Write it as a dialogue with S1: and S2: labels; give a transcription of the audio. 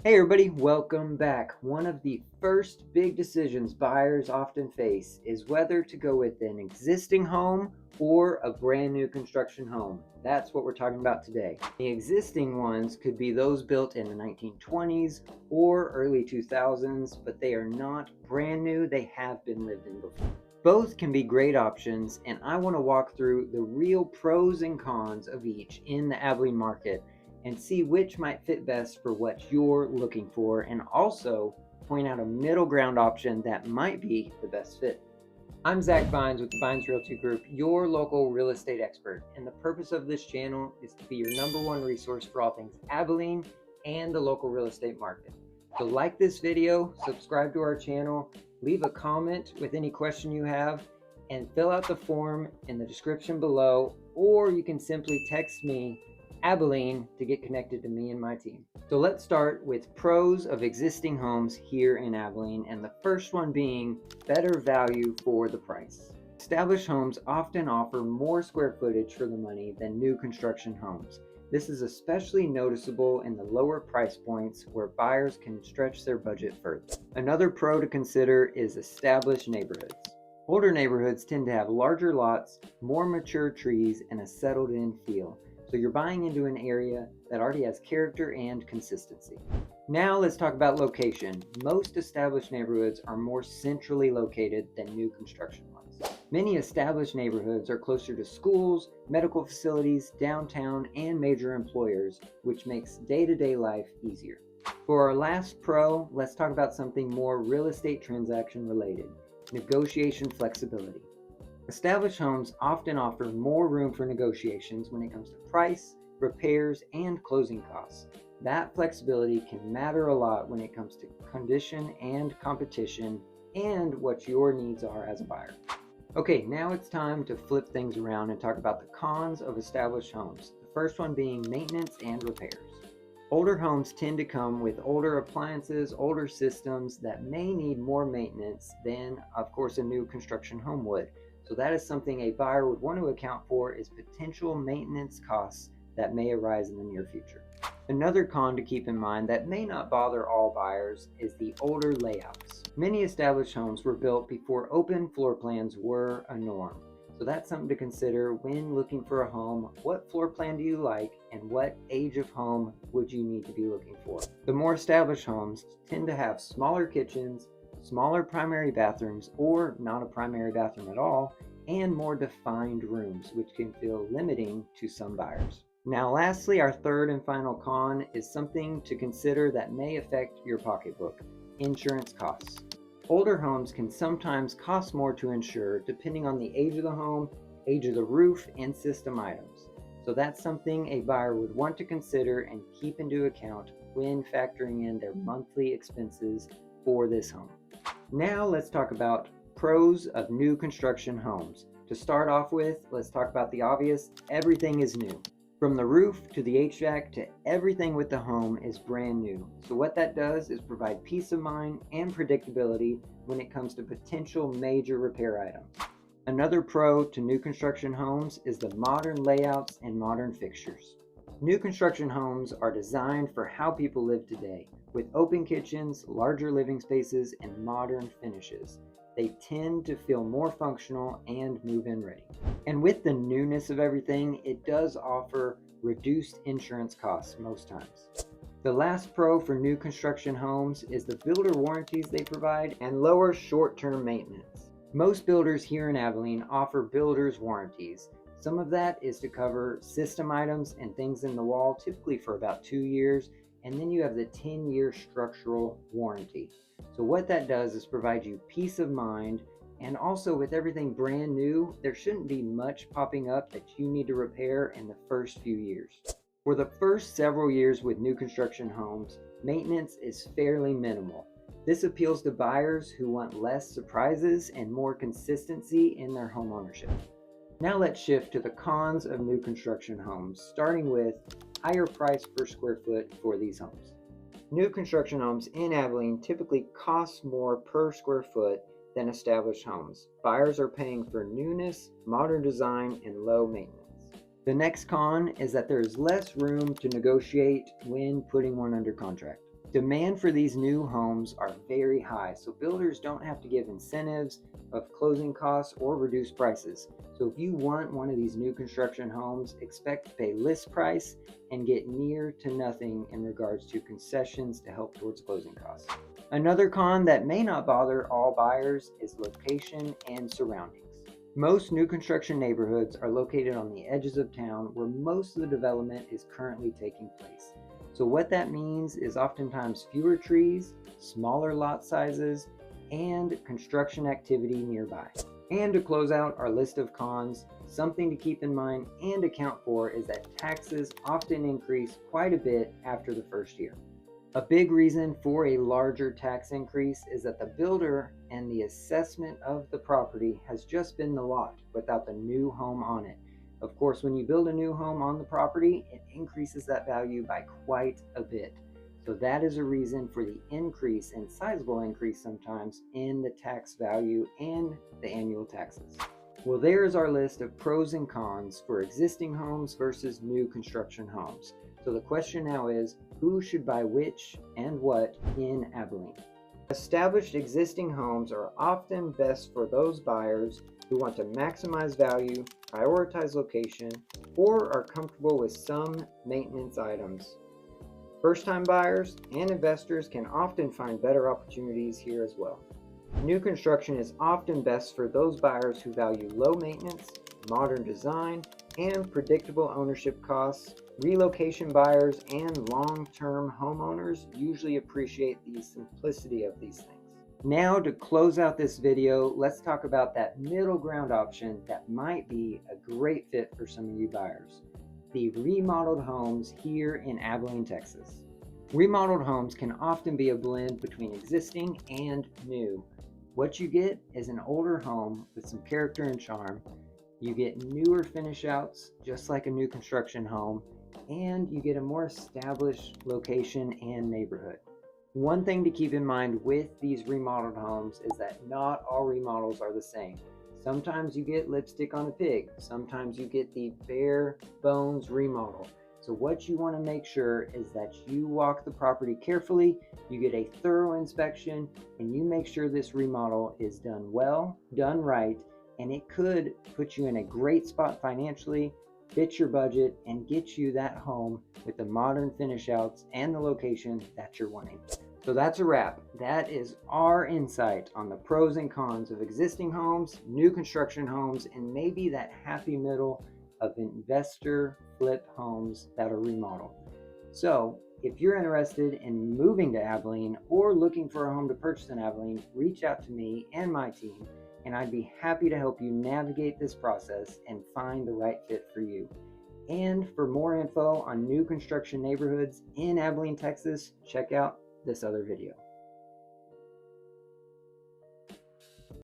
S1: Hey everybody, welcome back. One of the first big decisions buyers often face is whether to go with an existing home or a brand new construction home. That's what we're talking about today. The existing ones could be those built in the 1920s or early 2000s, but they are not brand new, they have been lived in before. Both can be great options, and I want to walk through the real pros and cons of each in the Abilene market and see which might fit best for what you're looking for, and also point out a middle ground option that might be the best fit. I'm Zach Vines with the Vines Realty Group, your local real estate expert, and the purpose of this channel is to be your number one resource for all things Abilene and the local real estate market. So like this video, subscribe to our channel, leave a comment with any question you have, and fill out the form in the description below, or you can simply text me Abilene to get connected to me and my team. So let's start with pros of existing homes here in Abilene, and the first one being better value for the price. Established homes often offer more square footage for the money than new construction homes. This is especially noticeable in the lower price points where buyers can stretch their budget further. Another pro to consider is established neighborhoods. Older neighborhoods tend to have larger lots, more mature trees, and a settled in feel. So you're buying into an area that already has character and consistency. Now let's talk about location. Most established neighborhoods are more centrally located than new construction ones. Many established neighborhoods are closer to schools, medical facilities, downtown, and major employers, which makes day-to-day life easier. For our last pro, let's talk about something more real estate transaction related: negotiation flexibility. Established homes often offer more room for negotiations when it comes to price, repairs, and closing costs. That flexibility can matter a lot when it comes to condition and competition and what your needs are as a buyer. Okay, now it's time to flip things around and talk about the cons of established homes. The first one being maintenance and repairs. Older homes tend to come with older appliances, older systems that may need more maintenance than, of course, a new construction home would. So that is something a buyer would want to account for, is potential maintenance costs that may arise in the near future. Another con to keep in mind that may not bother all buyers is the older layouts. Many established homes were built before open floor plans were a norm. So that's something to consider when looking for a home. What floor plan do you like, and what age of home would you need to be looking for? The more established homes tend to have smaller kitchens, smaller primary bathrooms, or not a primary bathroom at all, and more defined rooms, which can feel limiting to some buyers. Now lastly, our third and final con is something to consider that may affect your pocketbook: insurance costs. Older homes can sometimes cost more to insure depending on the age of the home, age of the roof, and system items. So that's something a buyer would want to consider and keep into account when factoring in their monthly expenses for this home. Now let's talk about pros of new construction homes. To start off with, let's talk about the obvious: everything is new. From the roof to the HVAC to everything with the home is brand new. So what that does is provide peace of mind and predictability when it comes to potential major repair items. Another pro to new construction homes is the modern layouts and modern fixtures. New construction homes are designed for how people live today, with open kitchens, larger living spaces, and modern finishes. They tend to feel more functional and move-in ready. And with the newness of everything, it does offer reduced insurance costs most times. The last pro for new construction homes is the builder warranties they provide and lower short-term maintenance. Most builders here in Abilene offer builder's warranties. Some of that is to cover system items and things in the wall, typically for about 2 years, and then you have the 10-year structural warranty. So what that does is provide you peace of mind, and also with everything brand new, there shouldn't be much popping up that you need to repair in the first few years. For the first several years with new construction homes, maintenance is fairly minimal. This appeals to buyers who want less surprises and more consistency in their home ownership. Now let's shift to the cons of new construction homes, starting with higher price per square foot for these homes. New construction homes in Abilene typically cost more per square foot than established homes. Buyers are paying for newness, modern design, and low maintenance. The next con is that there is less room to negotiate when putting one under contract. Demand for these new homes are very high, so builders don't have to give incentives of closing costs or reduce prices. So if you want one of these new construction homes, expect to pay list price and get near to nothing in regards to concessions to help towards closing costs. Another con that may not bother all buyers is location and surroundings. Most new construction neighborhoods are located on the edges of town where most of the development is currently taking place. So what that means is oftentimes fewer trees, smaller lot sizes, and construction activity nearby. And to close out our list of cons, something to keep in mind and account for is that taxes often increase quite a bit after the first year. A big reason for a larger tax increase is that the builder and the assessment of the property has just been the lot without the new home on it. Of course, when you build a new home on the property, it increases that value by quite a bit. So that is a reason for the increase, and sizable increase sometimes, in the tax value and the annual taxes. Well, there's our list of pros and cons for existing homes versus new construction homes. So the question now is, who should buy which and what in Abilene? Established existing homes are often best for those buyers who want to maximize value, prioritize location, or are comfortable with some maintenance items. First-time buyers and investors can often find better opportunities here as well. New construction is often best for those buyers who value low maintenance, modern design, and predictable ownership costs. Relocation buyers and long-term homeowners usually appreciate the simplicity of these things. Now, to close out this video, let's talk about that middle ground option that might be a great fit for some of you buyers: the remodeled homes here in Abilene, Texas. Remodeled homes can often be a blend between existing and new. What you get is an older home with some character and charm. You get newer finish outs, just like a new construction home, and you get a more established location and neighborhood. One thing to keep in mind with these remodeled homes is that not all remodels are the same. Sometimes you get lipstick on a pig. Sometimes you get the bare bones remodel. So what you want to make sure is that you walk the property carefully, you get a thorough inspection, and you make sure this remodel is done well, done right, and it could put you in a great spot financially, fit your budget, and get you that home with the modern finish outs and the location that you're wanting. So that's a wrap. That is our insight on the pros and cons of existing homes, new construction homes, and maybe that happy middle of investor flip homes that are remodeled. So if you're interested in moving to Abilene or looking for a home to purchase in Abilene, reach out to me and my team, and I'd be happy to help you navigate this process and find the right fit for you. And for more info on new construction neighborhoods in Abilene, Texas, check out this other video.